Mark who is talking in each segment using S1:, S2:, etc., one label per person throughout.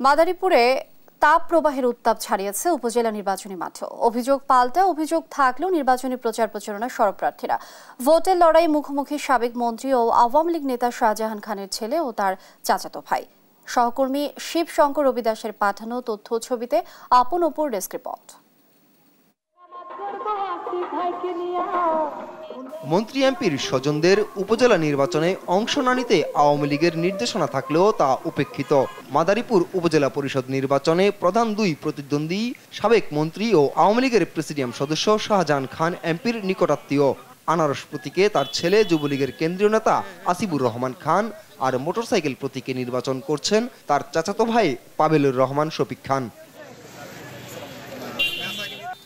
S1: মাদারীপুরে তাপ প্রবাহের উত্তাপ ছাড়িয়েছে উপজেলা নির্বাচনী মাঠে। অভিযোগ পাল্টা অভিযোগ থাকলেও নির্বাচনী প্রচার প্রচারণা সরব প্রার্থীরা। ভোটের লড়াই মুখোমুখি সাবেক মন্ত্রী ও আওয়ামী লীগ নেতা শাহজাহান খানের ছেলে ও তার চাচাতো ভাই। সহকর্মী শিব শঙ্কর রবি দাসের পাঠানো তথ্য ছবিতে আপন অপর ডেস্ক রিপোর্ট।
S2: মন্ত্রী এমপির স্বজনদের উপজেলা নির্বাচনে অংশ না নিতে আওয়ামী লীগের নির্দেশনা থাকলেও তা উপেক্ষিত। মাদারীপুর উপজেলা পরিষদ নির্বাচনে প্রধান দুই প্রতিদ্বন্দ্বী সাবেক মন্ত্রী ও আওয়ামী লীগের প্রেসিডিয়াম সদস্য শাহজাহান খান এমপির নিকটাত্মীয়। আনারস প্রতীকে তার ছেলে যুবলীগের কেন্দ্রীয় নেতা আসিবুর রহমান খান আর মোটরসাইকেল প্রতীকে নির্বাচন করছেন তার চাচাতো ভাই পাবেলুর রহমান শফিক খান।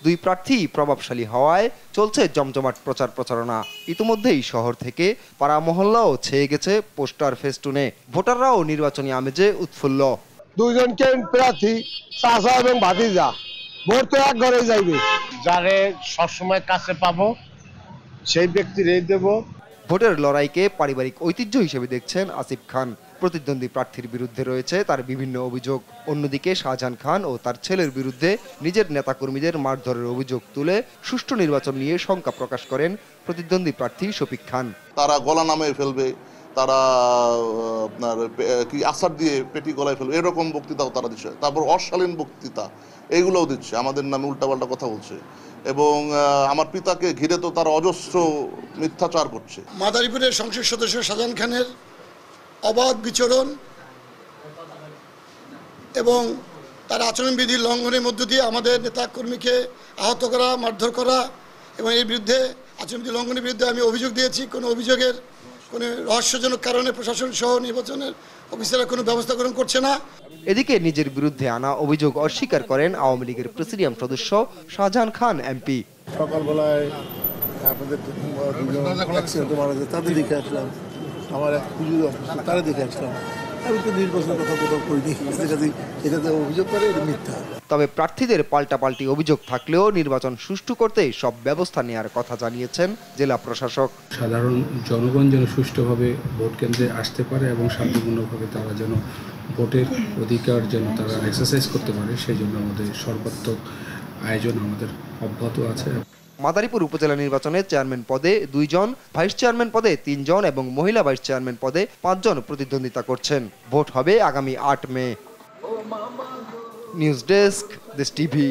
S2: দুই প্রার্থী প্রভাবশালী হওয়ায় চলছে জমজমাট প্রচার প্রচারণা। ইতিমধ্যেই শহর থেকে পাড়া মহল্লাও ছেয়ে গেছে পোস্টার ফেস্টুনে। ভোটাররাও নির্বাচনী আমেজে উৎফুল্ল।
S3: দুইজন প্রার্থী চাচা এবং ভাতিজা, ভোট তো এক ঘরে যাইবে।
S4: যারে সবসময় কাছে পাবো সেই ব্যক্তিরই দেব।
S2: ভোটের লড়াইকে পারিবারিক ঐতিহ্য হিসেবে দেখছেন আসিফ খান। প্রতিদ্বন্দ্বী প্রার্থীর বিরুদ্ধে রয়েছে তার বিভিন্ন অভিযোগ। অন্যদিকে শাহজাহান খান ও তার ছেলের বিরুদ্ধে নিজের নেতাকর্মীদের মারধরের অভিযোগ তুলে সুষ্ঠু নির্বাচন নিয়ে শঙ্কা প্রকাশ করেন প্রতিদ্বন্দ্বী প্রার্থী শফিক খান।
S5: তারা গলা নামে ফেলবে, তারা আপনার কি আসার দিয়ে পেটি গলায় ফেলবে, এরকম বক্তৃতাও তারা দিচ্ছে। তারপর অশালীন বক্তৃতা এইগুলোও দিচ্ছে, আমাদের নামে উল্টাপাল্টা কথা বলছে এবং আমার পিতাকে ঘিরে তো তারা অজস্র মিথ্যাচার করছে।
S6: মাদারীপুরের সংসদ সদস্য শাহজাহান খানের অবাধ বিচরণ এবং তার আচরণবিধি লঙ্ঘনের মধ্য দিয়ে আমাদের নেতা কর্মীকে আহত করা, মারধর করা এবং এর বিরুদ্ধে আচরণবিধি লঙ্ঘনের বিরুদ্ধে আমি অভিযোগ দিয়েছি। কোনো অভিযোগের কোনো রহস্যজনক কারণে প্রশাসন সহ নির্বাচনের অফিসাররা কোনো ব্যবস্থা গ্রহণ করছে না।
S2: এদিকে নিজের বিরুদ্ধে আনা অভিযোগ অস্বীকার করেন আওয়ামী লীগের প্রেসিডিয়াম সদস্য শাহজাহান খান এমপি।
S3: সকালবেলায় আপনাদের তাদের দিকে আসলাম, আমার এক পুজোর তারা দেখে আসলাম। আমি তো নির্বাচনের কথা কোথাও করিনি, এটাতে অভিযোগ করে এটা মিথ্যা।
S2: তবে প্রার্থীদের পাল্টাপাল্টি অভিযোগ থাকলেও নির্বাচন সুষ্ঠু করতে সব ব্যবস্থা নেওয়ার কথা জানিয়েছেন জেলা প্রশাসক।
S7: সাধারণ জনগণ যেন সুষ্ঠুভাবে ভোট কেন্দ্রে আসতে পারে এবং শান্তিপূর্ণভাবে তারা যেন ভোটের অধিকার যেন তারা এক্সারসাইজ করতে পারে, সেই জন্য আমাদের সর্বাত্মক আয়োজন আমাদের অব্যাহত আছে।
S2: মাদারীপুর উপজেলা নির্বাচনে চেয়ারম্যান পদে 2 জন, ভাইস চেয়ারম্যান পদে 3 জন এবং মহিলা ভাইস চেয়ারম্যান পদে 5 জন প্রতিদ্বন্দ্বিতা করছেন। ভোট হবে আগামী 8 মে। নিউজ ডেস্ক, দেশ টিভি।